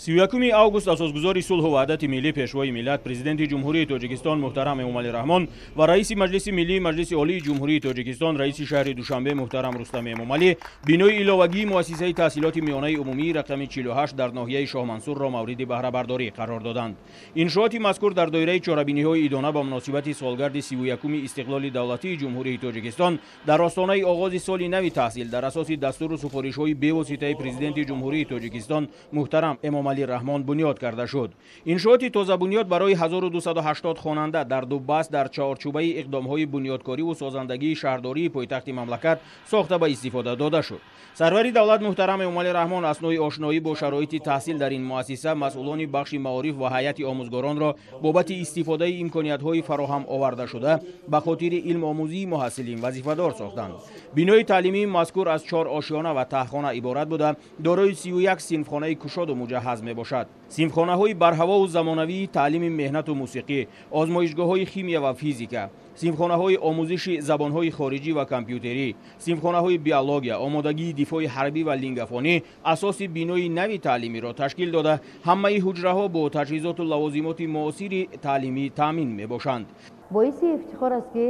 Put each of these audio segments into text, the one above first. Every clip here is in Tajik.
31 август асосгузори сулҳу ваҳдати миллӣ пешвои миллат президенти ҷумҳурии тоҷикистон муҳтарам Эмомалӣ Раҳмон ва раиси маҷлиси миллии маҷлиси олии ҷумҳурии тоҷикистон раиси шаҳри Душанбе муҳтарам Рустам Эмомалӣ бинои иловагии муассисаи таҳсилоти миёнаи умумии рақами 48 дар ноҳияи Шоҳмансурро мавриди баҳрабардорӣ қарор доданд. Иншооти мазкур дар доираи чорабиниҳои идона ба муносибати солгарди 31-уми истиқлоли давлатии ҷумҳурии тоҷикистон дар остонаи оғози соли нави таҳсил дар асоси дастуру супоришҳои бевоситаи президенти ҷумҳурии тоҷикистон муҳтарам Эмомалӣ Раҳмон бунёд карда шуд. Иншооти тозабунёд барои 1280 хонанда дар дуббаст дар чаорчӯбаи иқдомҳои бунёдкориву созандагии шаҳрдории пойтахти мамлакат сохта ба истифода дода шуд. Сарвари давлат муҳтарам Эмомалӣ Раҳмон аснои ошноӣ бо шароити таҳсил дар ин муассиса масъулони бахши маориф ва ҳайати омӯзгоронро бобати истифодаи имкониятҳои фароҳам оварда шуда ба хотири илмомӯзии муҳассилин вазифадор сохтанд. Бинои таълимии мазкур аз 4 ошёна ва таҳхона иборат буда дорои 31 синфхонаи кушоду муҷаҳҳаз мебошад. Синфхонаҳои барҳавову замонавии таълими меҳнату мусиқӣ, озмоишгоҳҳои химия ва физика, синфхонаҳои омӯзиши забонҳои хориҷӣ ва компютерӣ, синфхонаҳои биология, омодагии дифои ҳарбӣ ва лингафонӣ асоси бинои нави таълимиро ташкил дода, ҳамаи ҳуҷраҳо бо таҷҳизоту лавозимоти муосири таълимӣ таъмин мебошанд. боиси ифтихор аст ки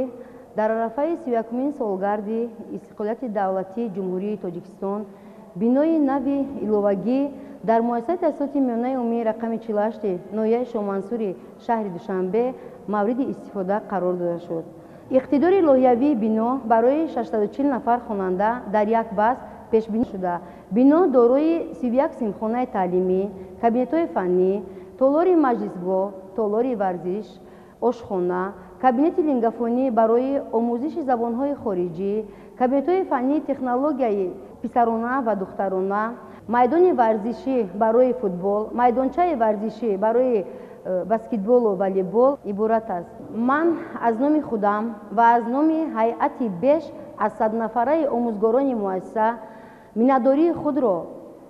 дар арафаи 31-умин солгарди истиқлолияти давлатии ҷумҳурии тоҷикистон бинои нави иловагӣ дар муассисаи таҳсилоти миёнаи умумии рақами 48 ноҳияи Шоҳмансури шаҳри Душанбе мавриди истифода қарор дода шуд. иқтидори лоиҳавии бино барои 640 нафар хонанда дар як баст пешбинӣ шуда. Бино дорои 31 синфхонаи таълимӣ, кабинетҳои фаннӣ, толори маҷлисгоҳ, толори варзиш, ошхона, кабинети лингафонӣ барои омӯзиши забонҳои хориҷӣ, кабинетҳои фаннии технологияи писарона ва духтарона, майдони варзишӣ барои футбол, майдончаи варзишӣ барои баскетболу волейбол иборат аст. Ман аз номи худам ва аз номи ҳайати беш аз 100 нафараи омӯзгорони муассиса миннатдории худро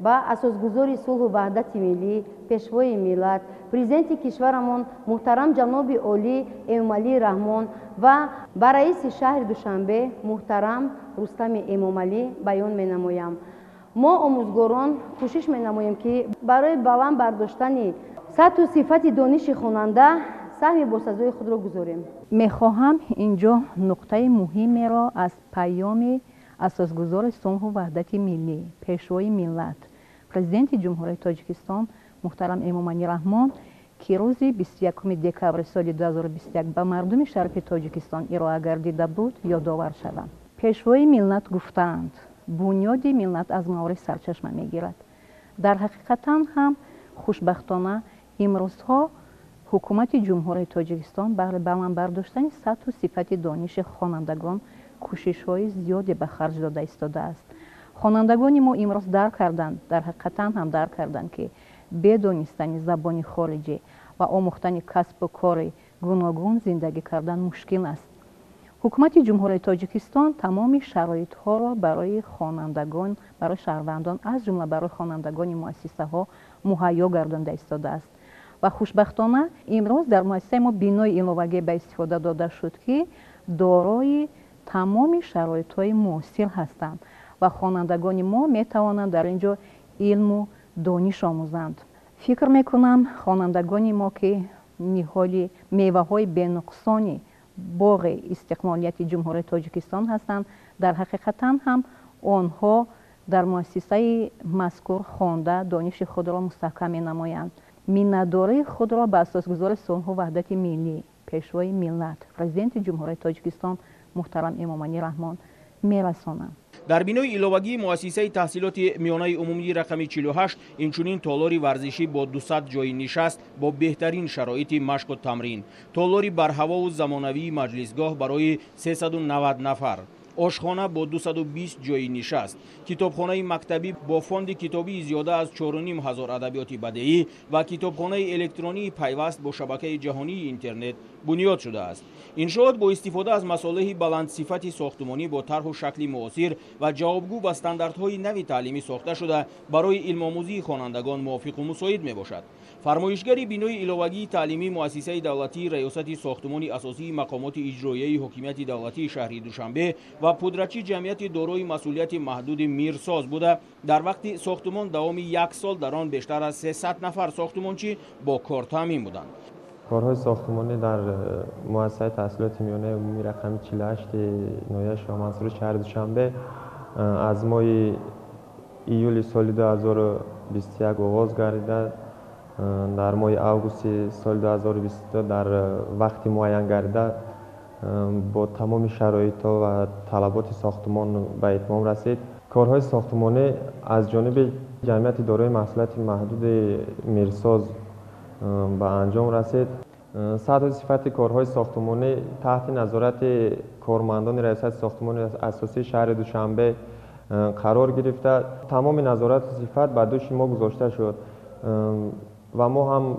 ба асосгузори сулҳу ваҳдати миллӣ, пешвои миллат, президенти кишварамон муҳтарам ҷаноби олӣ Эмомалӣ Раҳмон ва ба раиси шаҳри Душанбе муҳтарам Рустами Эмомалӣ баён менамоям. мо омӯзгорон кӯшиш менамоем ки барои баланд бардоштани сатҳу сифати дониши хонанда саҳми босазои худро гузорем. мехоҳам инҷо нуқтаи муҳимеро аз паёми асосгузори сулҳу ваҳдати миллӣ, пешвои миллат, президенти ҷумҳурии тоҷикистон муҳтарам Эмомалӣ Раҳмон ки рӯзи 21 декабри соли 2021 ба мардуми шарафи тоҷикистон ироа гардида буд ёдовар шавам. пешвои миллат гуфтаанд бунёди миллат аз маориф сарчашма мегирад. дар ҳақиқатан ҳам хушбахтона имрӯзҳо ҳукумати ҷумҳурии тоҷикистон баҳри баланд бардоштани сатҳу сифати дониши хонандагон кӯшишҳои зиёде ба харҷ дода истодааст. хонандагони мо имрӯз дарк карданд, дар ҳақиқатан ҳам дарк карданд ки бе донистани забони хориҷӣ ва омӯхтани касбу кори гуногун зиндагӣ кардан мушкил аст. ҳукумати ҷумҳурии тоҷикистон тамоми шароитҳоро барои хонандагон, барои шаҳрвандон аз ҷумла барои хонандагони муассисаҳо муҳайё гардонда истодааст ва хушбахтона имрӯз дар муассисаи мо бинои иловагӣ ба истифода дода шуд ки дорои тамоми шароитҳои муосир ҳастанд ва хонандагони мо метавонанд дар ин ҷо илму дониш омӯзанд. фикр мекунам хонандагони мо ки ниҳоли меваҳои бенуқсони боғи истиқлолияти ҷумҳурии тоҷикистон ҳастанд, дар ҳақиқатан ҳам онҳо дар муассисаи мазкур хонда дониши худро мустаҳкам менамоянд. миннатдории худро ба асосгузори сулҳу ваҳдати миллӣ, пешвои миллат, президенти ҷумҳурии тоҷикистон муҳтарам Эмомалӣ Раҳмон мерасонам. дар бинои иловагии муассисаи таҳсилоти миёнаи умумии рақами 48 инчунин толори варзишӣ бо 200 ҷойи нишаст бо беҳтарин шароити машқу тамрин, толори барҳавову замонавии маҷлисгоҳ барои 390 нафар, ошхона бо 220 ҷойи нишаст, китобхонаи мактабӣ бо фонди китобии зиёда аз 4500 адабиёти бадеӣ ва китобхонаи электронии пайваст бо шабакаи ҷаҳонии интернет бунёд шудааст. иншоот бо истифода аз масолиҳи баландсифати сохтумонӣ бо тарҳу шакли муосир ва ҷавобгӯ ба стандартҳои нави таълимӣ сохта шуда барои илмомӯзии хонандагон мувофиқу мусоид мебошад. фармоишгари бинои иловагии таълимии муассисаи давлатии раёсати сохтумони асосии мақомоти иҷроияи ҳокимияти давлатии шаҳри Душанбе و پودرچی جمعیتی دارای مسئولیت محدود میرساز بوده. در وقت ساختمان دوام 1 سال در آن بیشتر از 300 نفر ساختمانچی با کار تامین بودند. کارهای ساختمانی در مؤسسه تحصیلات میانه عمومی رقم 48 ناحیه شاه منصور شهر دوشنبه از ماه ایول سال 2021 آغاز گردیده. در ماه اوگوست سال 2022 در وقت معین گردیده با تمام شرایط و طلبات ساختمان به اتمام رسید. کارهای ساختمانی از جانب جمعیت دارای مسئولیت محدود میرساز به انجام رسید. سطح و صفت کارهای ساختمانی تحت نظارت کارمندان ریاست ساختمان اساسی شهر دوشنبه قرار گرفته. تمام نظارت و صفت بر دوش ما گذاشته شد و ما هم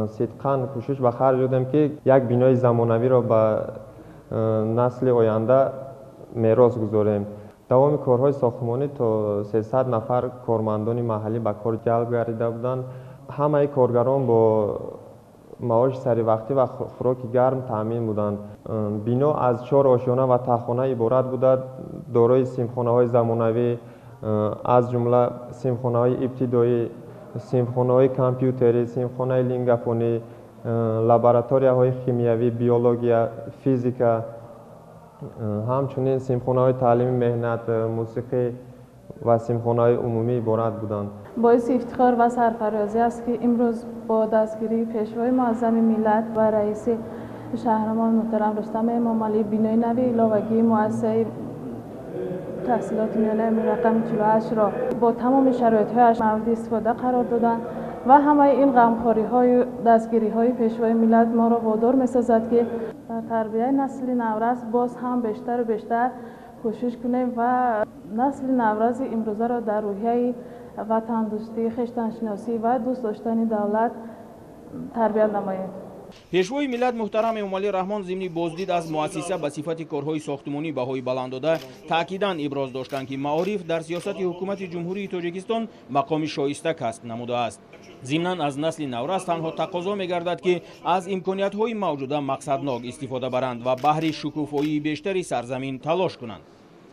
صدقاً کوشش به خرج دادیم که یک بینای زمانوی را به نسل آینده میراث گذاریم. دوام کارهای ساختمانی تا 300 نفر کارمندان محلی به کار جلب گردیده بودند. همه کارگران با معاش سری وقتی و خوراک گرم تامین بودند. بنا از 4 آشیانه و تخانه عبارت بوده، دارای سیمخانه‌های زمانوی از جمله سیمخانه‌های ابتدایی، سیمخانه‌های کامپیوتری، سیمخانه لینگافونی، لابراتوری‌های شیمیایی، بیولوژی، فیزیک، همچنین سیمخانه‌های تعلیم مهنت، موسیقی و سیمخانه‌های عمومی عبارت بودند. باعث افتخار و سرفرازی است که امروز با دستگیری پیشوای معظم ملت و رئیس شهرمان محترم رستم امامعلی بینای نوی ایلوگی مؤسسه تحصیلات میانه رقم 48 را با تمام شرایط‌هایش مورد استفاده قرار دادند و همه این غمخوری‌های دستگیری‌های پیشوای ملت ما را وادار می‌سازد که در تربیت نسل نورس باز هم بیشتر و بیشتر کوشش کنیم و نسل نورس امروزه را در روحیه وطن دوستی، خویشتن‌شناسی و دوست داشتن دولت تربیت نماییم. پیشوای ملت محترم امامعلی رحمان ضمن بازدید از مؤسسه به صفت کارهای ساختمانی بهای بلند داده تاکیداً ابراز داشتند که معارف در سیاست حکومت جمهوری تاجیکستان مقام شایسته کسب نموده است. ضمناً از نسل نورس تنها تقاضا می‌گردد که از امکانیت‌های موجوده مقصدناک استفاده برند و بهر شکوفایی بیشتری سرزمین تلاش کنند.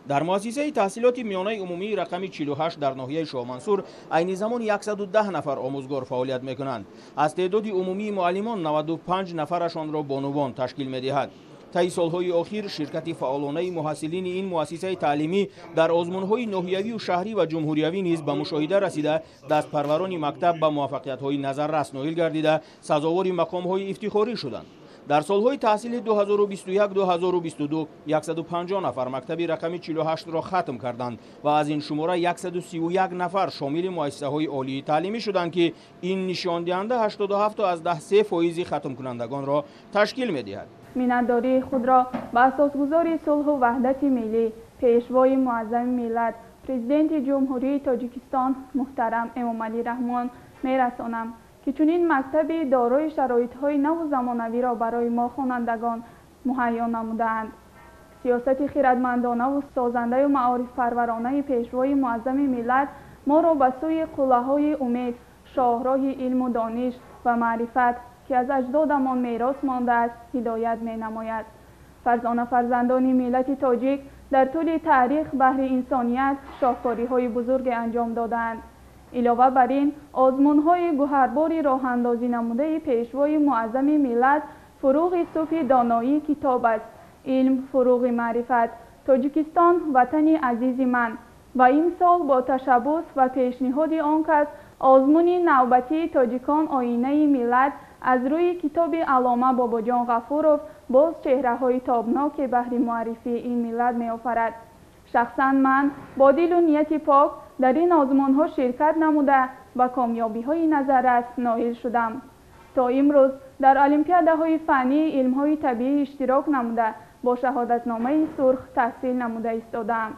در مؤسسه تحصیلات میانه عمومی رقم 48 در ناحیه شاه منصور عین زمان 110 نفر آموزگار فعالیت می‌کنند. از تعداد عمومی معلمان 95 نفرشان را بانوان تشکیل می‌دهد. طی سالهای اخیر شرکت فعالانه محصلین این مؤسسه تعلیمی در آزمون‌های ناحیوی و شهری و جمهوریوی نیز به مشاهده رسیده دست پروران مکتب به موفقیت‌های نظررس نائل گردیده سزاوار مقام‌های افتخاری شدند. در سالهای تحصیل 2021-2022 150 نفر مکتب رقم 48 را ختم کردند و از این شماره 131 نفر شامل مؤسسه‌های عالی تعلیمی شدند که این نشان دهنده 87 از 10% ختم کنندگان را تشکیل می‌دهد. مینتداری خود را به اساسگذار صلح و وحدت ملی پیشوای معظم ملت پرزیدنت جمهوری تاجیکستان محترم امامعلی رحمان می‌رسانم که چنین مکتب دارای شرایط‌های نو و زمانوی را برای ما خوانندگان مهیا نموده‌اند. سیاست خردمندانه و سازنده و معارف پرورانه پیشوای معظم ملت ما را به سوی قله‌های امید، شاهراه علم و دانش و معرفت که از اجدادمان میراث مانده است هدایت می‌نماید. فرزندان ملت تاجیک در طول تاریخ بهر انسانیت شاهکاری‌های بزرگ انجام دادند. علاوه بر این آزمون‌های گوهرباری راه اندازی نموده پیشوای معظم ملت فروغ صوفی دانایی کتاب است. علم فروغ معرفت. تاجیکستان وطن عزیز من و این سال با تشبث و پیشنهاد آن کس آزمون نوبتی تاجیکان آینه ملت از روی کتاب علامه باباجان غفورов باز چهره‌های تابناک بهر معرفی این ملت می‌آفرد. شخصاً من با دل و نیت پاک در این آزمون‌ها شرکت نموده و کامیابی‌های نظررس نائل شدم. تا امروز در المپیادهای فنی علم‌های طبیعی اشتراک نموده با شهادتنامه سرخ تحصیل نموده ایستادم.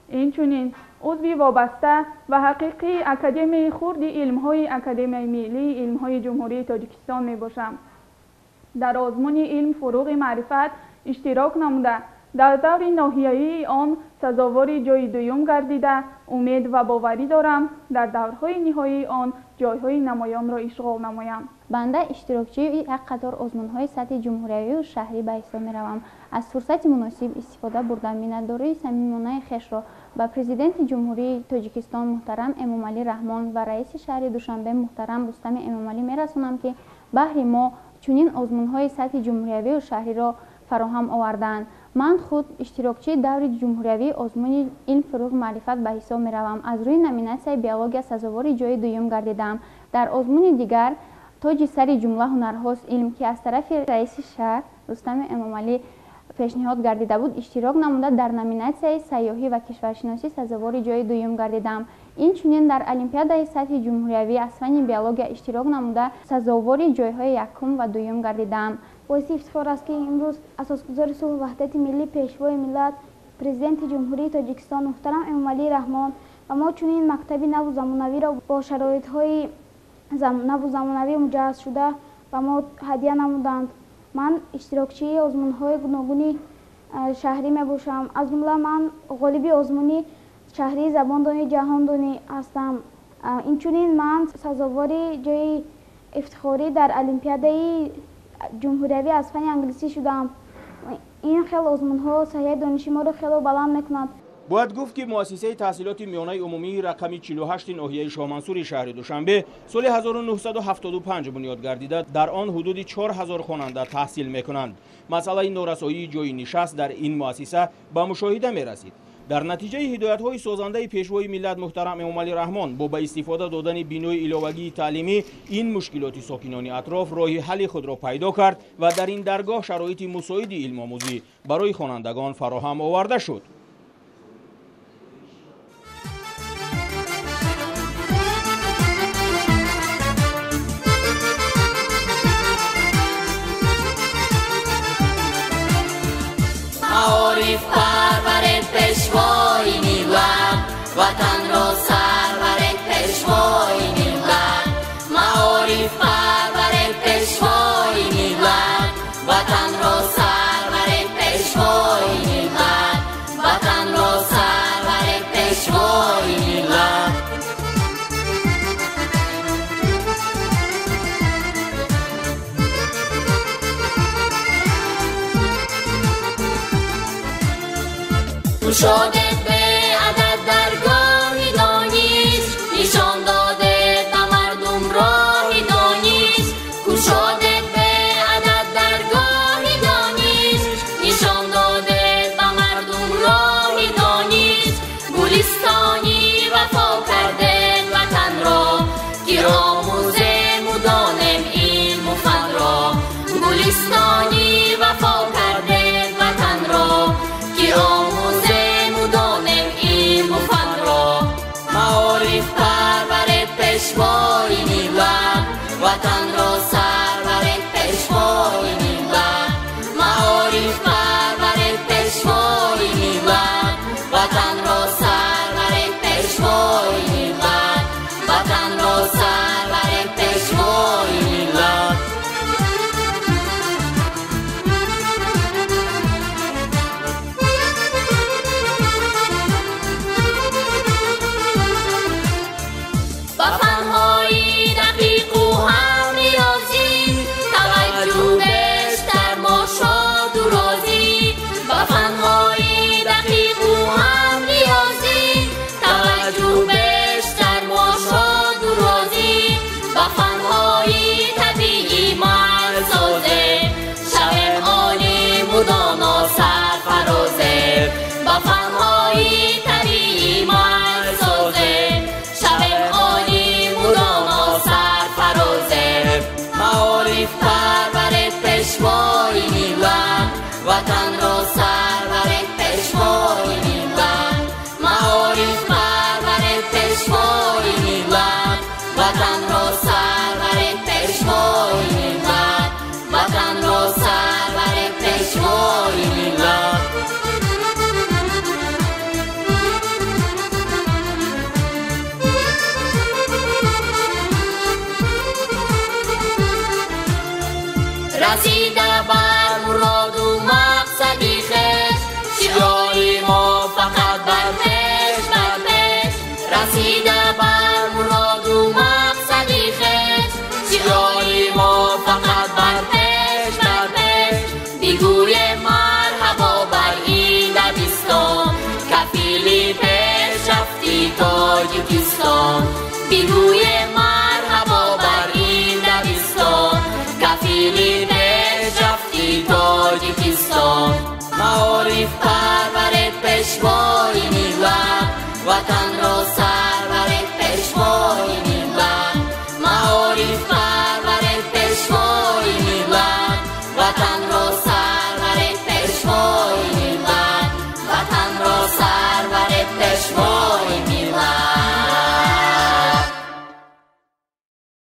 اینچنین عضو وابسته و حقیقی اکادمی خرد علم‌های اکادمی ملی علم‌های جمهوری تاجیکستان میباشم. در آزمون علم فروغ معرفت اشتراک نموده در دور ناحیه‌ای آن سزاوار جای دوم گردیده امید و باوری دارم در دورهای نهایی آن جایهای نمایان را اشغال نمایم. بنده اشتراکچی یک قطار آزمون‌های سطح جمهوری و شهری به حساب می‌روم. از فرصت مناسب استفاده برده منتداری صمیمانه خویش را به پرزیدنت جمهوری تاجیکستان محترم امامعلی رحمان و رئیس شهر دوشنبه محترم رستم امامعلی می‌رسانم که بهر ما چنین آزمون‌های سطح جمهوری و شهری را فراهم آوردند. من خود اشتراکچی دور جمهوری آزمون علم فروغ معرفت به حساب می‌روم. از روی نامیناسیون بیولوژی سزاوار جای دوم گردیدم. در آزمون دیگر تاج سر جمله هنرهاست علم که از طرف رئیس شهر رستم امامعلی پیشنهاد گردیده بود اشتراک نموده در نامیناسیون سیاحی و کشورشناسی سزاوار جای دوم گردیدم. این چنین در المپیادای سطح جمهوری از فن بیولوژی اشتراک نموده سزاوار جایهای یکم و دوم گردیدم. باعث افتخار است که امروز اساسگزار صلح و وحدت ملی پیشوای ملت پرزیدنت جمهوری تاجیکستان محترم امامعلی رحمان و ما چنین مکتبی نو زمانوی را با شرایط‌های نو زمانوی مجهز شده و ما هدیه نمودند. من اشتراکچی آزمون‌های گوناگون شهری میباشم. از جمله من غالب آزمون شهری زباندانی جهاندانی هستم. این چنین من سزاوار جای افتخاری در المپیادای جمهوری از فن انگلیسی شدم. این خیلی آزمون‌ها سطح دانشی ما را خیلی بلند می‌کند. باید گفت که مؤسسه تحصیلات میانه عمومی رقم 48 ناحیه شاه منصور شهر دوشنبه سال 1975 بنیاد گردیده در آن حدود 4000 خواننده تحصیل میکنند. مسئله نارسایی جای نشست در این مؤسسه به مشاهده میرسید. در نتیجه هدایت‌های سازنده پیشوای ملت محترم امامعلی رحمان با به استفاده دادن بینای علاوگی تعلیمی این مشکلات ساکنان اطراف راه حل خود را پیدا کرد و در این درگاه شرایط مساعد علم آموزی برای خوانندگان فراهم آورده شد. معارف پرورد پیشوای ملت وطن را سرورد پیشوای ملت معارف پرورد پیشوای ملت وطن را سرورد پیشوای ملت وطن را سرورد پیشوای ملت شده به عدد درگاه دانش نشان داده به مردم راه دانش شده به عدد درگاه دانش نشان داده به مردم راه دانش گلستانی وفا کرده وطن را که آموزه مدانم علم و فن را گلستانی وفا کرده وطن را که آموزه معارف پرورد پیشوای ملت وطن را سرورد پیشوای ملت معارف پرورد پیشوای ملت وطن را سرورد پیشوای ملت وطن را سرورد پیشوای ملت وطن را سرورد پیشوای ملت معارف پرورد پیشوای ملت وطن را سرورد پیشوای ملت وطن را سرورد پیشوای ملت رسیده بر مراد و مقصدی خویش وطن را